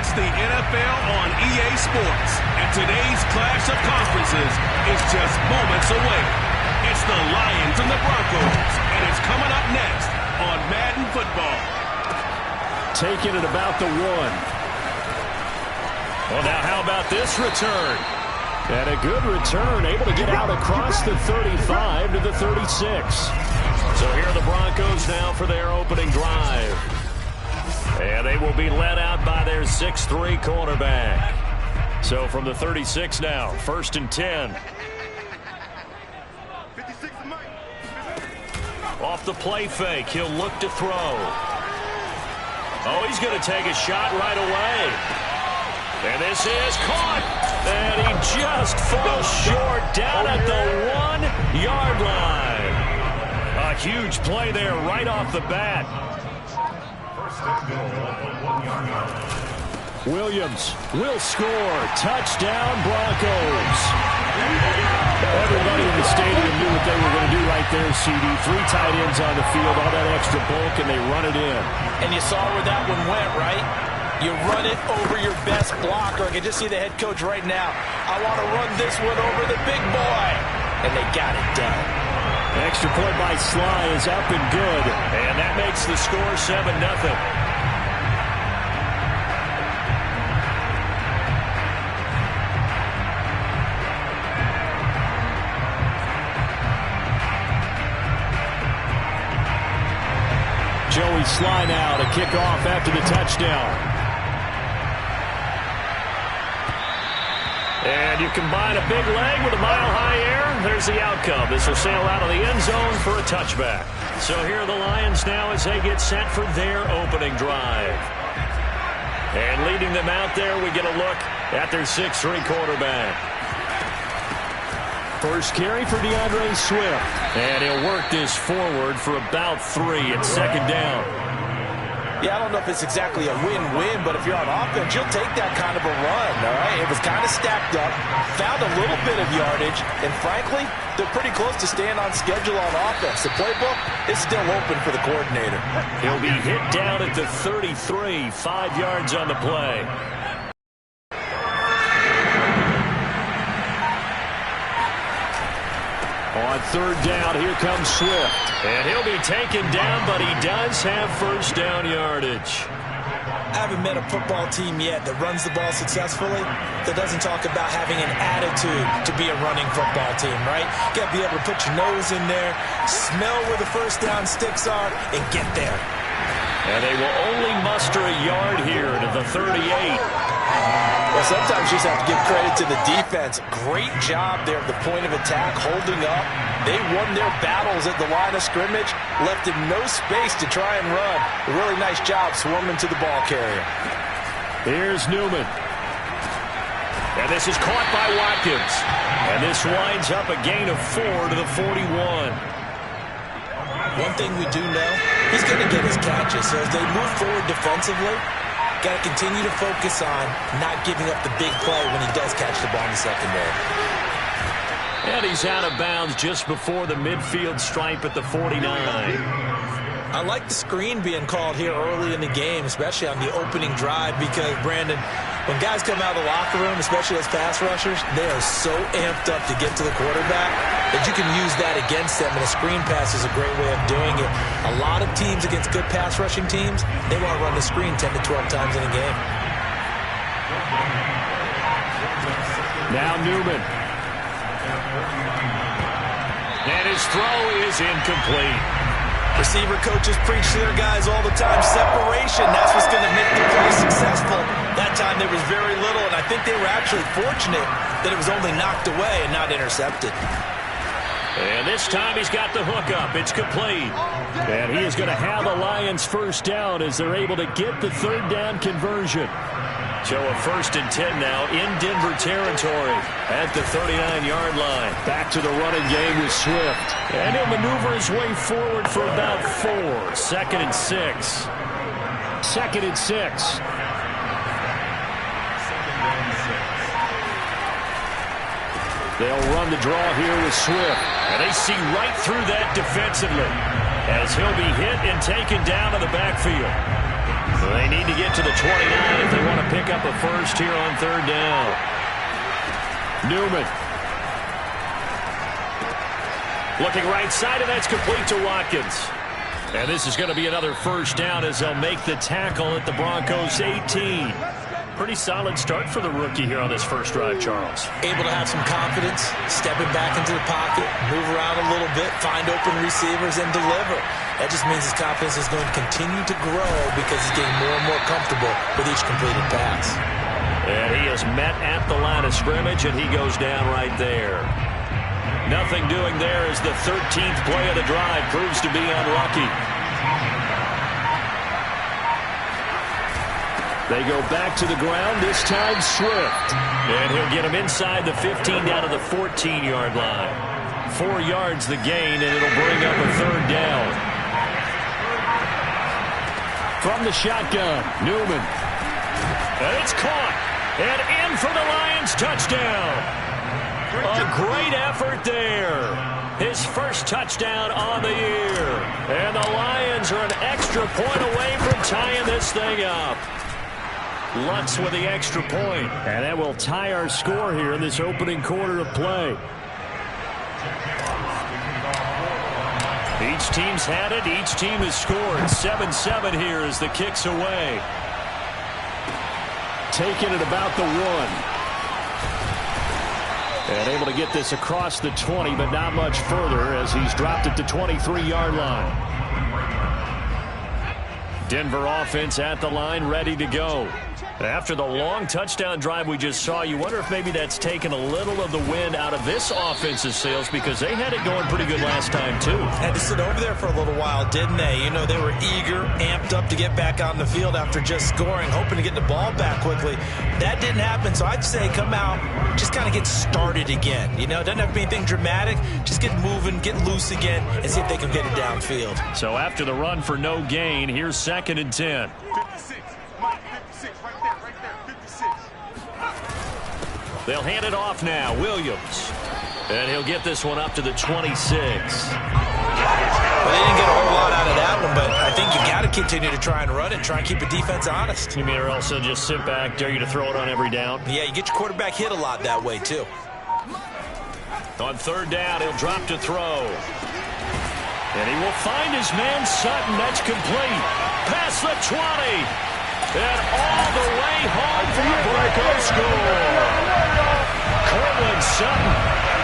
It's the NFL on EA Sports, and today's clash of conferences is just moments away. It's the Lions and the Broncos, and it's coming up next on Madden Football. Taking it about the 1. Well, now how about this return? And a good return, able to get out across the 35 to the 36. So here are the Broncos now for their opening drive. And they will be led out by their 6'3" cornerback. So from the 36 now, 1st and 10. Off the play fake, he'll look to throw. Oh, he's going to take a shot right away. And this is caught. And he just falls short down at the 1-yard line. A huge play there right off the bat. Williams will score. Touchdown, Broncos. Everybody in the stadium knew what they were going to do right there, CD. 3 tight ends on the field, all that extra bulk, and they run it in. And you saw where that one went, right? You run it over your best blocker. I can just see the head coach right now. I want to run this one over the big boy. And they got it done. Extra point by Sly is up and good. And that makes the score 7-0. Joey Sly now to kick off after the touchdown. And you combine a big leg with a mile-high air, there's the outcome. This will sail out of the end zone for a touchback. So here are the Lions now as they get set for their opening drive. And leading them out there, we get a look at their 6'3" quarterback. First carry for DeAndre Swift. And he'll work this forward for about 3 at 2nd down. Yeah, I don't know if it's exactly a win-win, but if you're on offense, you'll take that kind of a run, all right? It was kind of stacked up, found a little bit of yardage, and frankly, they're pretty close to staying on schedule on offense. The playbook is still open for the coordinator. He'll be hit down at the 33, 5 yards on the play. On 3rd down, here comes Swift. And he'll be taken down, but he does have 1st down yardage. I haven't met a football team yet that runs the ball successfully that doesn't talk about having an attitude to be a running football team, right? You got to be able to put your nose in there, smell where the 1st down sticks are, and get there. And they will only muster a yard here to the 38. Well, sometimes you just have to give credit to the defense. Great job there at the point of attack, holding up. They won their battles at the line of scrimmage, left him no space to try and run. A really nice job swarming to the ball carrier. Here's Newman. And this is caught by Watkins. And this winds up a gain of 4 to the 41. One thing we do know, he's going to get his catches. So as they move forward defensively, got to continue to focus on not giving up the big play when he does catch the ball in the secondary. And he's out of bounds just before the midfield stripe at the 49. I like the screen being called here early in the game, especially on the opening drive, because, Brandon, when guys come out of the locker room, especially as pass rushers, they are so amped up to get to the quarterback that you can use that against them, and a screen pass is a great way of doing it. A lot of teams against good pass rushing teams, they want to run the screen 10 to 12 times in a game. Now Newman. And his throw is incomplete. Receiver coaches preach to their guys all the time. Separation, that's what's going to make the play successful. That time there was very little, and I think they were actually fortunate that it was only knocked away and not intercepted. And this time he's got the hook up. It's complete. And he is going to have a Lions 1st down as they're able to get the 3rd down conversion. So a 1st and 10 now in Denver territory at the 39-yard line. Back to the running game with Swift. And he'll maneuver his way forward for about 4. 2nd and 6. 2nd and 6. They'll run the draw here with Swift. And they see right through that defensively as he'll be hit and taken down to the backfield. So they need to get to the 29 if they want to pick pick up a first here on third down. Newman. Looking right side, and that's complete to Watkins. And this is going to be another first down as they'll make the tackle at the Broncos 18. Pretty solid start for the rookie here on this first drive, Charles. Able to have some confidence, stepping back into the pocket, move around a little bit, find open receivers, and deliver. That just means his confidence is going to continue to grow because he's getting more and more comfortable with each completed pass. And he is met at the line of scrimmage, and he goes down right there. Nothing doing there as the 13th play of the drive proves to be unlucky. They go back to the ground, this time Swift. And he'll get him inside the 15 down to the 14-yard line. 4 yards the gain, and it'll bring up a third down. From the shotgun, Newman. And it's caught. And in for the Lions touchdown. A great effort there. His first touchdown on the year. And the Lions are an extra point away from tying this thing up. Lutz with the extra point. And that will tie our score here in this opening quarter of play. Each team's had it. Each team has scored. 7-7 here as the kick's away. Taking it about the 1. And able to get this across the 20, but not much further as he's dropped it to 23-yard line. Denver offense at the line, ready to go. After the long touchdown drive we just saw, you wonder if maybe that's taken a little of the wind out of this offense's sails because they had it going pretty good last time, too. Had to sit over there for a little while, didn't they? You know, they were eager, amped up to get back on the field after just scoring, hoping to get the ball back quickly. That didn't happen, so I'd say come out, just kind of get started again. You know, it doesn't have to be anything dramatic. Just get moving, get loose again, and see if they can get it downfield. So after the run for no gain, here's 2nd and 10. 56. Mike, 56. Right there. 56. They'll hand it off now. Williams. And he'll get this one up to the 26. Well, they didn't get a whole lot out of that one, but I think you got to continue to try and run it, try and keep the defense honest. You mean or else they'll just sit back, dare you to throw it on every down? Yeah, you get your quarterback hit a lot that way, too. On third down, he'll drop to throw. And he will find his man Sutton. That's complete. Past the 20. And all the way home for the Broncos score. Courtland Sutton,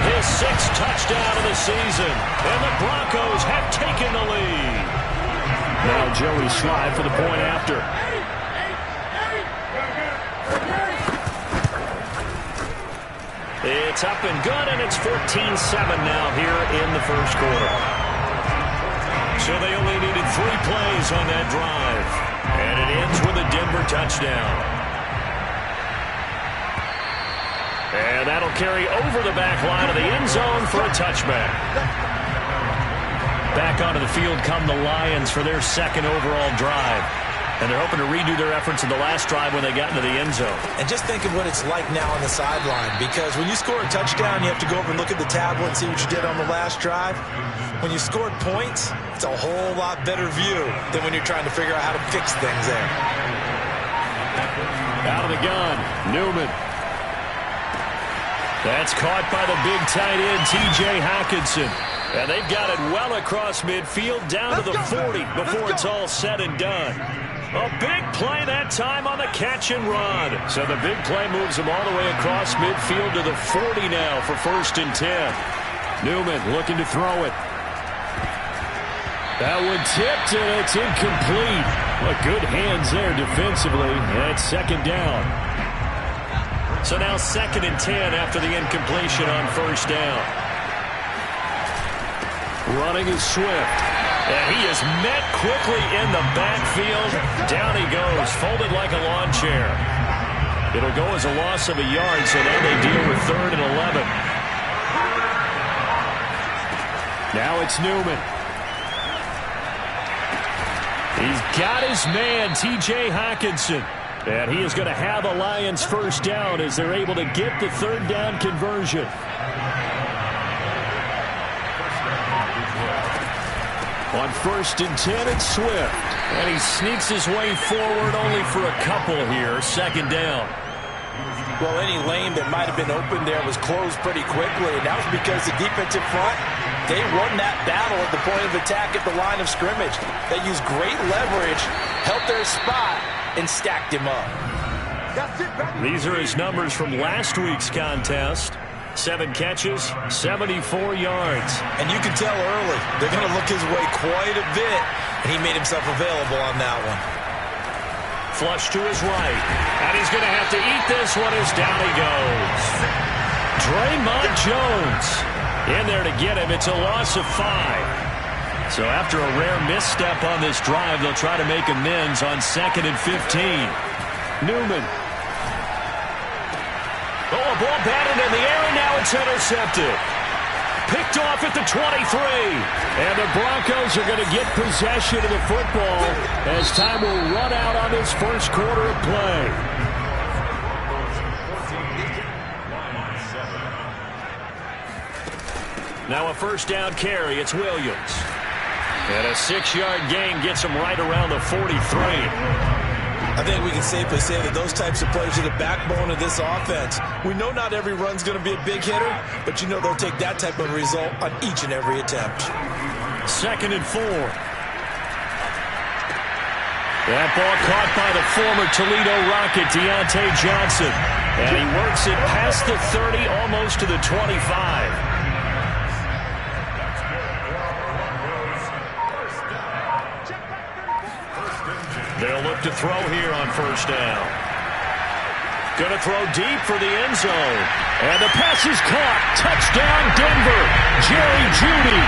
his 6th touchdown of the season. And the Broncos have taken the lead. Now Joey Slye for the point after. It's up and good, and it's 14-7 now here in the first quarter. So they only needed 3 plays on that drive. And it ends with a Denver touchdown. And that'll carry over the back line of the end zone for a touchback. Back onto the field come the Lions for their 2nd overall drive. And they're hoping to redo their efforts in the last drive when they got into the end zone. And just think of what it's like now on the sideline, because when you score a touchdown, you have to go over and look at the tablet and see what you did on the last drive. When you scored points, it's a whole lot better view than when you're trying to figure out how to fix things there. Out of the gun, Newman. That's caught by the big tight end, T.J. Hockenson. And they've got it well across midfield, down to the 40 before it's all said and done. A big play that time on the catch and run. So the big play moves them all the way across midfield to the 40 now for 1st and 10. Newman looking to throw it. That one tipped, and it's incomplete. Well, good hands there defensively. And it's 2nd down. So now 2nd and 10 after the incompletion on 1st down. Running is Swift. And he is met quickly in the backfield. Down he goes, folded like a lawn chair. It'll go as a loss of a yard, so now they deal with 3rd and 11. Now it's Newman. He's got his man, T.J. Hockenson. And he is going to have a Lions first down as they're able to get the 3rd down conversion. On 1st and 10, it's Swift. And he sneaks his way forward only for a couple here. 2nd down. Well, any lane that might have been open there was closed pretty quickly, and that was because the defensive front, they won that battle at the point of attack at the line of scrimmage. They used great leverage, held their spot, and stacked him up. These are his numbers from last week's contest. 7 catches, 74 yards. And you can tell early, they're going to look his way quite a bit, and he made himself available on that one. Flush to his right, and he's going to have to eat this one as down he goes. Draymond Jones in there to get him. It's a loss of 5. So after a rare misstep on this drive, they'll try to make amends on 2nd and 15. Newman. Oh, a ball batted in the air, and now it's intercepted. Picked off at the 23. And the Broncos are going to get possession of the football as time will run out on this first quarter of play. Now a 1st down carry. It's Williams. And a 6-yard gain gets him right around the 43. I think we can safely say that those types of plays are the backbone of this offense. We know not every run's going to be a big hitter, but you know they'll take that type of result on each and every attempt. 2nd and 4. That ball caught by the former Toledo Rocket, Deontay Johnson. And he works it past the 30, almost to the 25. They'll look to throw here on 1st down. Going to throw deep for the end zone. And the pass is caught. Touchdown, Denver. Jerry Jeudy.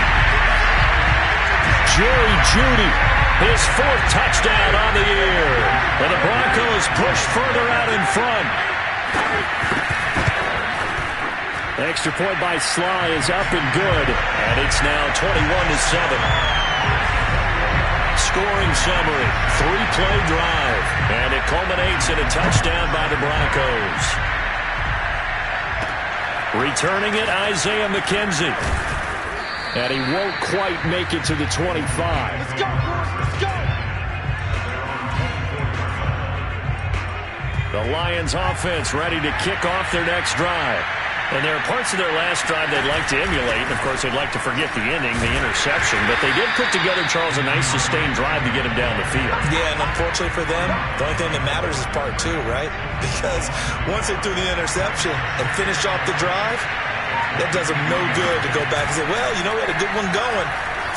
Jerry Jeudy, his 4th touchdown on the year. And the Broncos push further out in front. The extra point by Sly is up and good. And it's now 21-7. Scoring summary, 3-play drive, and it culminates in a touchdown by the Broncos. Returning it, Isaiah McKenzie. And he won't quite make it to the 25. Let's go, let's go. The Lions offense ready to kick off their next drive. And there are parts of their last drive they'd like to emulate. And, of course, they'd like to forget the inning, the interception. But they did put together, Charles, a nice sustained drive to get him down the field. Yeah, and unfortunately for them, the only thing that matters is part 2, right? Because once they threw the interception and finished off the drive, that does them no good to go back and say, well, you know, we had a good one going.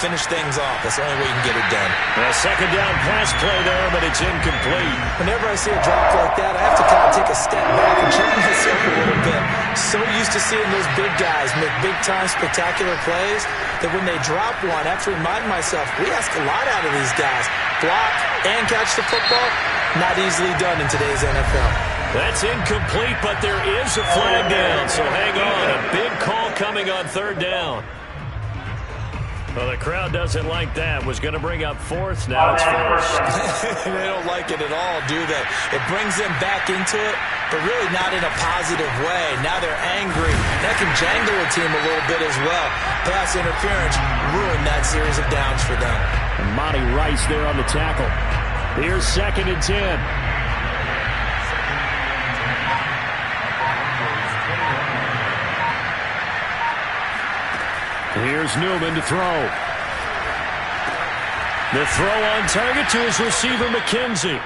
Finish things off. That's the only way you can get it done. A 2nd down pass play there, but it's incomplete. Whenever I see a drop like that, I have to kind of take a step back and check myself a little bit. So used to seeing those big guys make big-time spectacular plays that when they drop one, I have to remind myself, we ask a lot out of these guys. Block and catch the football, not easily done in today's NFL. That's incomplete, but there is a flag down, so hang on. A big call coming on 3rd down. Well, the crowd doesn't like that. Was going to bring up 4th. Now it's 1st. They don't like it at all, do they? It brings them back into it, but really not in a positive way. Now they're angry. That can jangle a team a little bit as well. Pass interference ruined that series of downs for them. And Monty Rice there on the tackle. Here's 2nd and 10. Here's Newman to throw. The throw on target to his receiver, McKenzie.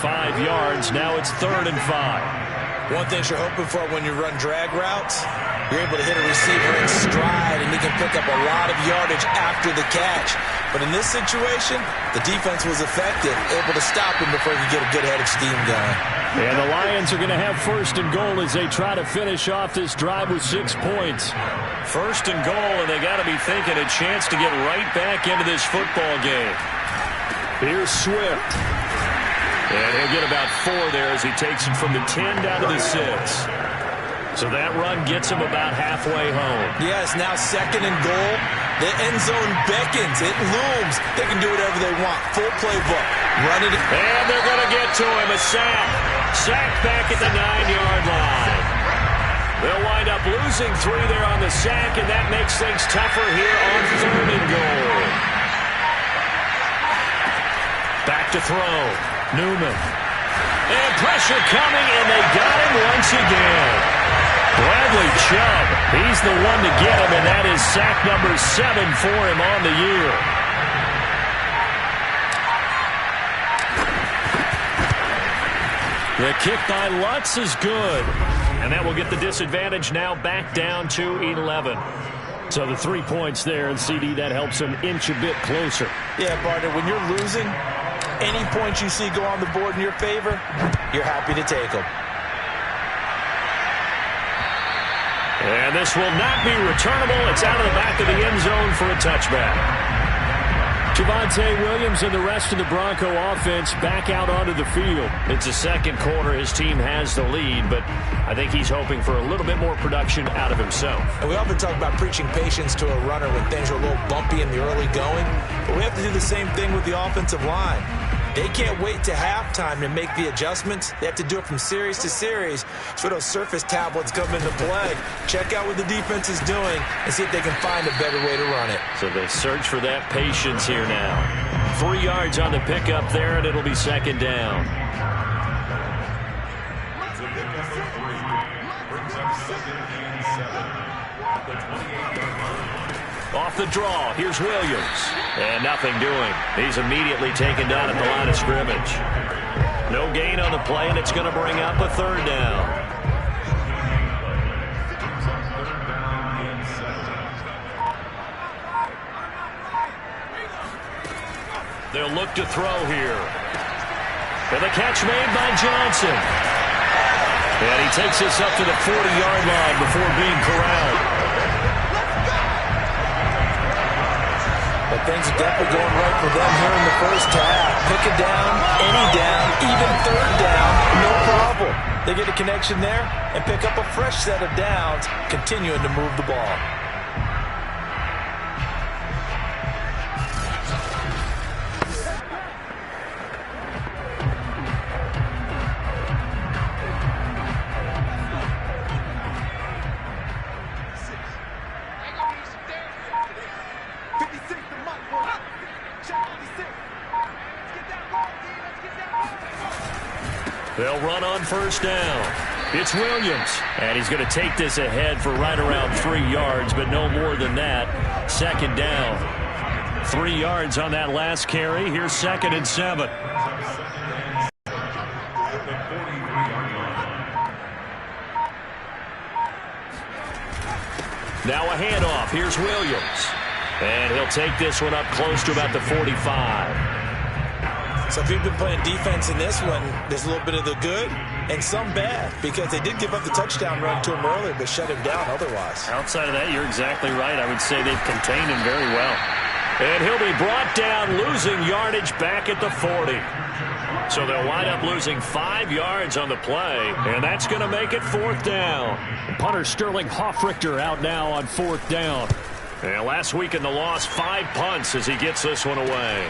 5 yards. Now it's 3rd and 5. One thing you're hoping for when you run drag routes, you're able to hit a receiver in stride, and he can pick up a lot of yardage after the catch. But in this situation, the defense was effective, able to stop him before he could get a good head of steam going. And the Lions are going to have 1st and goal as they try to finish off this drive with 6 points. 1st and goal, and they got to be thinking a chance to get right back into this football game. Here's Swift. And he'll get about 4 there as he takes it from the 10 down to the 6. So that run gets him about halfway home. Yes, now 2nd and goal. The end zone beckons. It looms. They can do whatever they want. Full playbook. Run it. And they're going to get to him. A sack. Sack back at the 9-yard line. They'll wind up losing 3 there on the sack, and that makes things tougher here on 3rd and goal. to throw. Newman. And pressure coming, and they got him once again. Bradley Chubb, he's the one to get him, and that is sack number 7 for him on the year. The kick by Lutz is good. And that will get the disadvantage now back down to 11. So the 3 points there, and CD, that helps him inch a bit closer. Yeah, partner, when you're losing, any points you see go on the board in your favor, you're happy to take them. And this will not be returnable. It's out of the back of the end zone for a touchback. Javonte Williams and the rest of the Bronco offense back out onto the field. It's the second quarter. His team has the lead, but I think he's hoping for a little bit more production out of himself. And we often talk about preaching patience to a runner when things are a little bumpy in the early going, but we have to do the same thing with the offensive line. They can't wait to halftime to make the adjustments. They have to do it from series to series. So those surface tablets come into play. Check out what the defense is doing and see if they can find a better way to run it. So they search for that patience here now. 3 yards on the pickup there, and it'll be second down. Off the draw, here's Williams. And nothing doing. He's immediately taken down at the line of scrimmage. No gain on the play, and it's going to bring up a third down. They'll look to throw here. And the catch made by Johnson. And he takes this up to the 40-yard line before being corralled. But things are definitely going right for them here in the first half. Pick it down, any down, even third down, no problem. They get a connection there and pick up a fresh set of downs, continuing to move the ball. They'll run on first down. It's Williams, and he's going to take this ahead for right around 3 yards, but no more than that. Second down. 3 yards on that last carry. Here's 2nd and 7. Now a handoff. Here's Williams. And he'll take this one up close to about the 45. So if you've been playing defense in this one, there's a little bit of the good and some bad, because they did give up the touchdown run to him earlier, but shut him down otherwise. Outside of that, you're exactly right. I would say they've contained him very well. And he'll be brought down, losing yardage back at the 40. So they'll wind up losing 5 yards on the play, and that's going to make it 4th down. Punter Sterling Hoffrichter out now on 4th down. And last week in the loss, 5 punts as he gets this one away.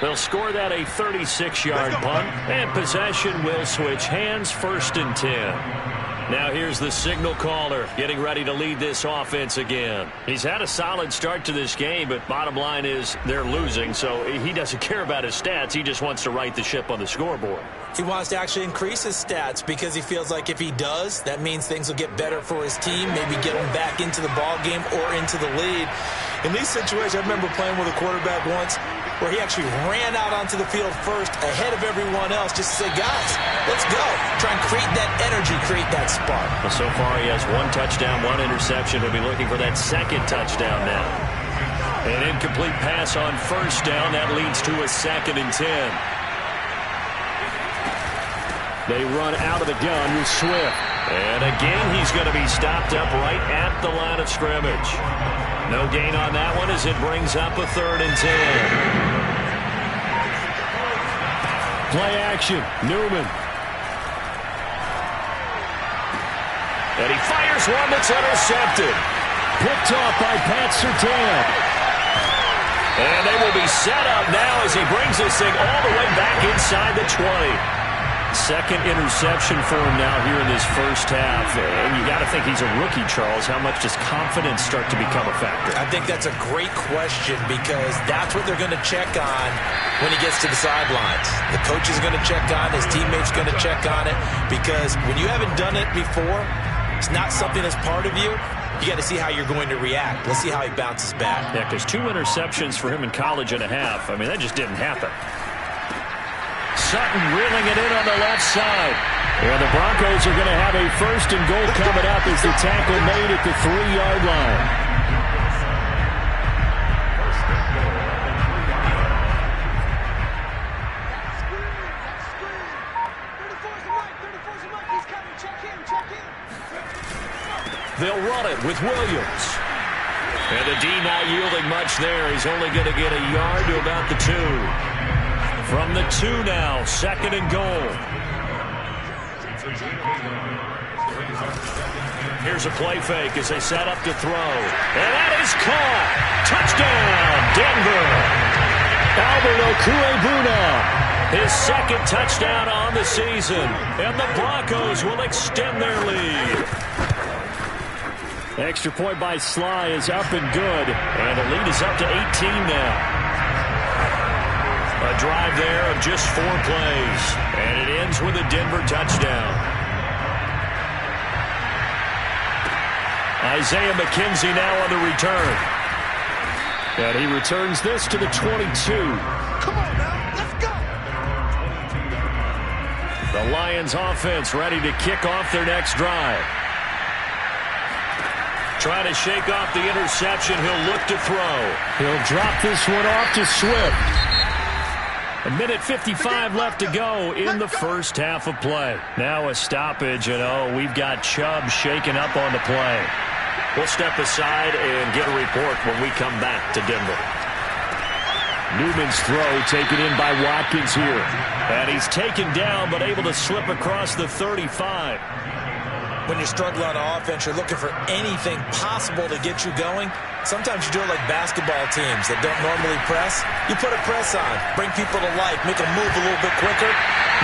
They'll score that a 36-yard punt, and possession will switch hands, 1st and 10. Now here's the signal caller getting ready to lead this offense again. He's had a solid start to this game, but bottom line is they're losing, so he doesn't care about his stats. He just wants to right the ship on the scoreboard. He wants to actually increase his stats because he feels like if he does, that means things will get better for his team, maybe get him back into the ball game or into the lead. In these situations, I remember playing with a quarterback once where he actually ran out onto the field first ahead of everyone else just to say, guys, let's go. Try and create that energy, create that spark. Well, so far he has 1 touchdown, 1 interception. He'll be looking for that 2nd touchdown now. An incomplete pass on 1st down. That leads to a 2nd and 10. They run out of the gun with Swift. And again, he's going to be stopped up right at the line of scrimmage. No gain on that one as it brings up a 3rd and 10. Play action. Newman. And he fires one that's intercepted. Picked off by Pat Surtain. And they will be set up now as he brings this thing all the way back inside the 20. Second interception for him now here in this first half. And you got to think he's a rookie, Charles. How much does confidence start to become a factor? I think that's a great question because that's what they're going to check on when he gets to the sidelines. The coach is going to check on, his teammates going to check on it, because when you haven't done it before, it's not something that's part of you. You got to see how you're going to react. Let's see how he bounces back. Yeah, because 2 interceptions for him in college and a half. I mean, that just didn't happen. Sutton reeling it in on the left side. And the Broncos are going to have a first and goal coming up as the tackle made at the 3-yard line. They'll run it with Williams. And the D not yielding much there. He's only going to get a yard to about the 2. From the 2 now, second and goal. Here's a play fake as they set up to throw. And that is caught. Touchdown, Denver. Albert Okwuegbunam, his second touchdown on the season. And the Broncos will extend their lead. Extra point by Sly is up and good. And the lead is up to 18 now. A drive there of just 4 plays. And it ends with a Denver touchdown. Isaiah McKenzie now on the return. And he returns this to the 22. Come on now, let's go. The Lions offense ready to kick off their next drive. Trying to shake off the interception. He'll look to throw. He'll drop this one off to Swift. 1:55 left to go in the first half of play. Now a stoppage, and we've got Chubb shaken up on the play. We'll step aside and get a report when we come back to Denver. Newman's throw taken in by Watkins here. And he's taken down but able to slip across the 35. When you're struggling on offense, you're looking for anything possible to get you going. Sometimes you do it like basketball teams that don't normally press. You put a press on, bring people to life, make them move a little bit quicker.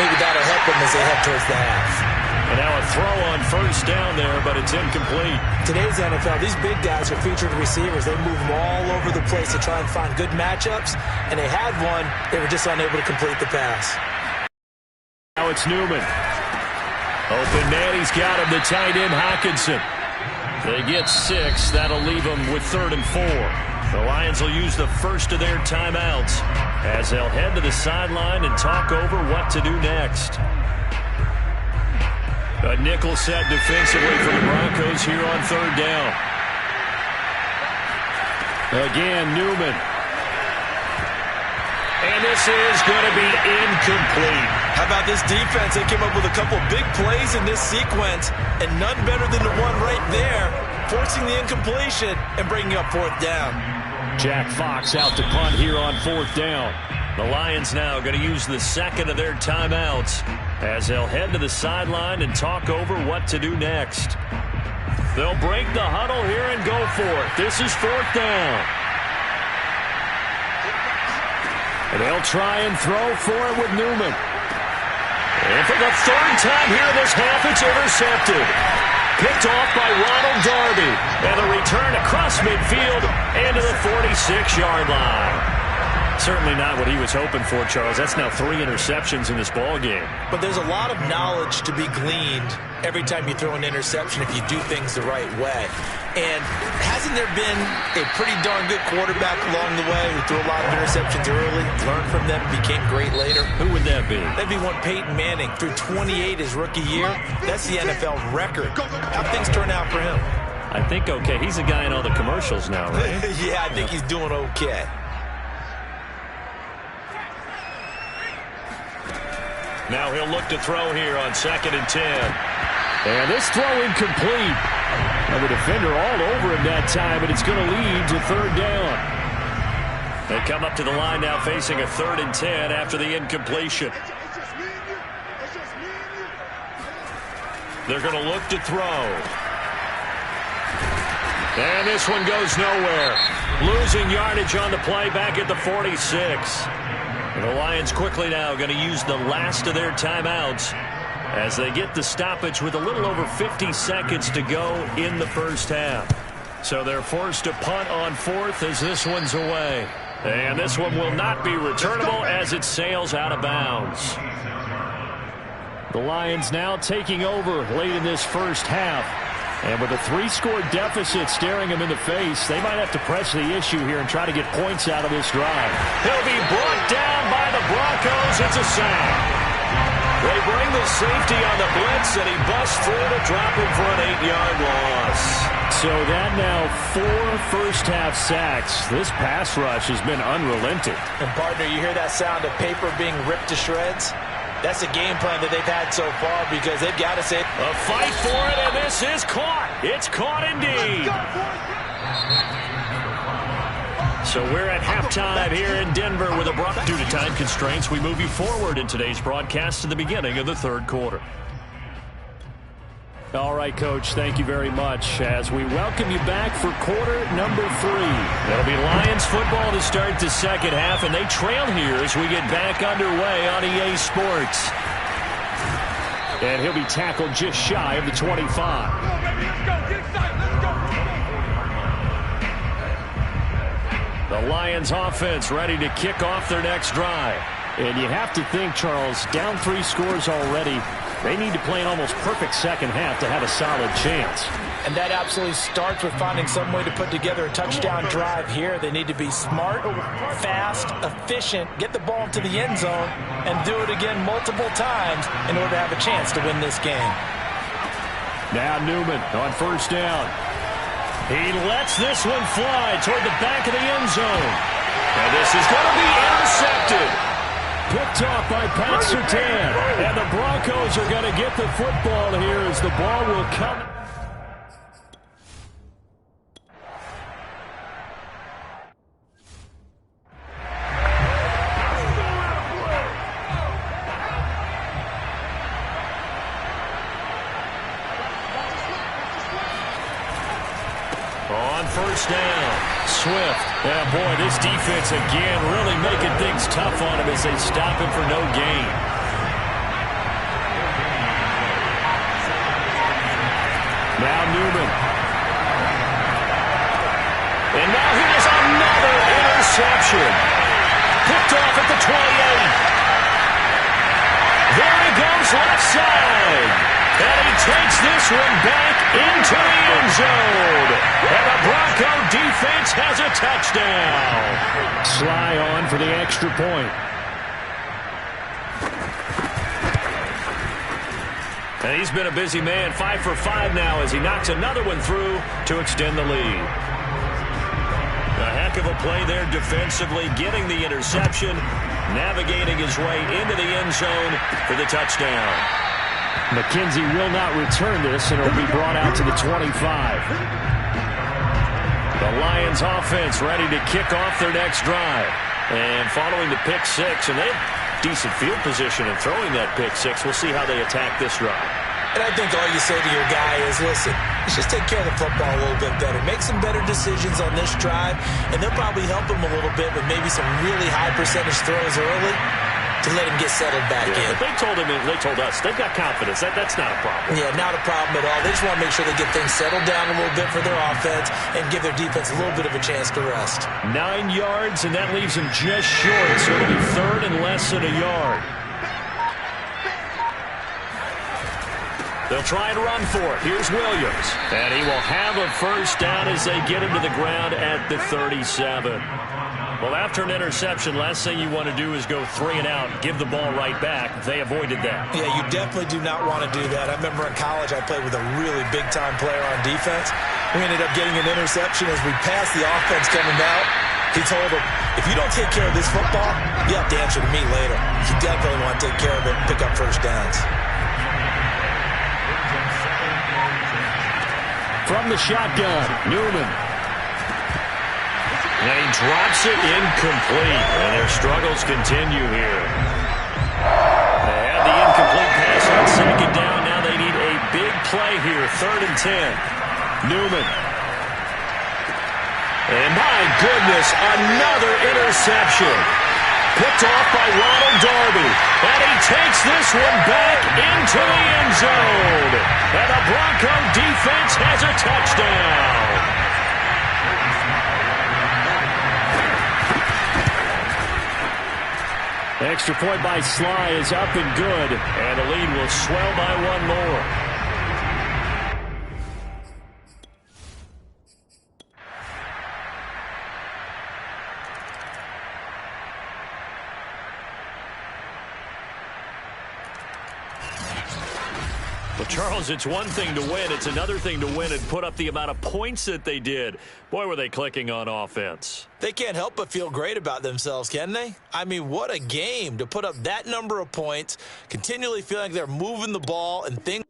Maybe that'll help them as they head towards the half. And now a throw on first down there, but it's incomplete. Today's NFL, these big guys are featured receivers. They move them all over the place to try and find good matchups. And they had one. They were just unable to complete the pass. Now it's Newman. Open man, he's got him, the tight end, Hockenson. They get 6. That'll leave them with 3rd and 4. The Lions will use the first of their timeouts as they'll head to the sideline and talk over what to do next. A nickel set defensively for the Broncos here on 3rd down. Again, Newman. And this is going to be incomplete. How about this defense? They came up with a couple big plays in this sequence, and none better than the one right there, forcing the incompletion and bringing up 4th down. Jack Fox out to punt here on 4th down. The Lions now going to use the second of their timeouts as they'll head to the sideline and talk over what to do next. They'll break the huddle here and go for it. This is 4th down. And they'll try and throw for it with Newman. And for the 3rd time here in this half, it's intercepted. Picked off by Ronald Darby. And the return across midfield and to the 46-yard line. Certainly not what he was hoping for, Charles. That's now 3 interceptions in this ball game. But there's a lot of knowledge to be gleaned every time you throw an interception if you do things the right way. And hasn't there been a pretty darn good quarterback along the way who threw a lot of interceptions early, learned from them, became great later? Who would that be? That'd be one Peyton Manning. Threw 28 his rookie year. That's the NFL record. How things turn out for him? I think okay. He's a guy in all the commercials now, right? Yeah, I think he's doing okay. Now he'll look to throw here on 2nd and 10. And this throw incomplete. And the defender all over him that time, and it's going to lead to 3rd down. They come up to the line now facing a 3rd and 10 after the incompletion. They're going to look to throw. And this one goes nowhere. Losing yardage on the play back at the 46. The Lions quickly now going to use the last of their timeouts as they get the stoppage with a little over 50 seconds to go in the first half. So they're forced to punt on fourth as this one's away. And this one will not be returnable as it sails out of bounds. The Lions now taking over late in this first half. And with a 3-score deficit staring them in the face, they might have to press the issue here and try to get points out of this drive. He'll be brought down by the Broncos. It's a sack. They bring the safety on the blitz, and he busts through to drop him for an 8-yard loss. So that now 4 first-half sacks. This pass rush has been unrelenting. And, partner, you hear that sound of paper being ripped to shreds? That's a game plan that they've had so far because they've got to say a fight for it, and this is caught. It's caught indeed. So we're at halftime here in Denver with a break. Due to time constraints, we move you forward in today's broadcast to the beginning of the third quarter. All right, Coach, thank you very much as we welcome you back for quarter number 3. It'll be Lions football to start the second half, and they trail here as we get back underway on EA Sports. And he'll be tackled just shy of the 25. Let's go, get inside, let's go. The Lions offense ready to kick off their next drive. And you have to think, Charles, down 3 scores already. They need to play an almost perfect second half to have a solid chance. And that absolutely starts with finding some way to put together a touchdown drive here. They need to be smart, fast, efficient, get the ball into the end zone, and do it again multiple times in order to have a chance to win this game. Now Newman on first down. He lets this one fly toward the back of the end zone. And this is going to be intercepted. Picked off by Pat Surtain. And the Broncos are going to get the football here as the ball will come. On first down, Swift. Yeah, boy, this defense again really making things tough on him as they stop him for no gain. Now Newman. And now here's another interception. Picked off at the 28. There he goes left side. And he takes this one back into the end zone. And the Bronco defense has a touchdown. Sly on for the extra point. And he's been a busy man, 5 for 5 now as he knocks another one through to extend the lead. A heck of a play there defensively, getting the interception, navigating his way into the end zone for the touchdown. McKenzie will not return this, and it'll be brought out to the 25. The Lions offense ready to kick off their next drive. And following the pick 6, and they have decent field position in throwing that pick 6. We'll see how they attack this drive. And I think all you say to your guy is, listen, let's just take care of the football a little bit better. Make some better decisions on this drive, and they'll probably help him a little bit with maybe some really high percentage throws early to let him get settled back in. But they told him, they told us, they've got confidence. That's not a problem. Yeah, not a problem at all. They just want to make sure they get things settled down a little bit for their offense and give their defense a little bit of a chance to rest. 9 yards, and that leaves them just short. So it'll be third and less than a yard. They'll try and run for it. Here's Williams. And he will have a first down as they get him to the ground at the 37. Well, after an interception, last thing you want to do is go 3 and out, give the ball right back. They avoided that. Yeah, you definitely do not want to do that. I remember in college I played with a really big-time player on defense. We ended up getting an interception as we passed the offense coming out. He told him, if you don't take care of this football, you have to answer to me later. You definitely want to take care of it and pick up first downs. From the shotgun, Newman. And he drops it incomplete. And their struggles continue here. They had the incomplete pass on second down. Now they need a big play here. 3rd and 10. Newman. And my goodness, another interception. Picked off by Ronald Darby. And he takes this one back into the end zone. And the Bronco defense has a touchdown. Extra point by Sly is up and good. And the lead will swell by one more. Well, Charles, it's one thing to win. It's another thing to win and put up the amount of points that they did. Boy, were they clicking on offense. They can't help but feel great about themselves, can they? I mean, what a game to put up that number of points, continually feeling like they're moving the ball and things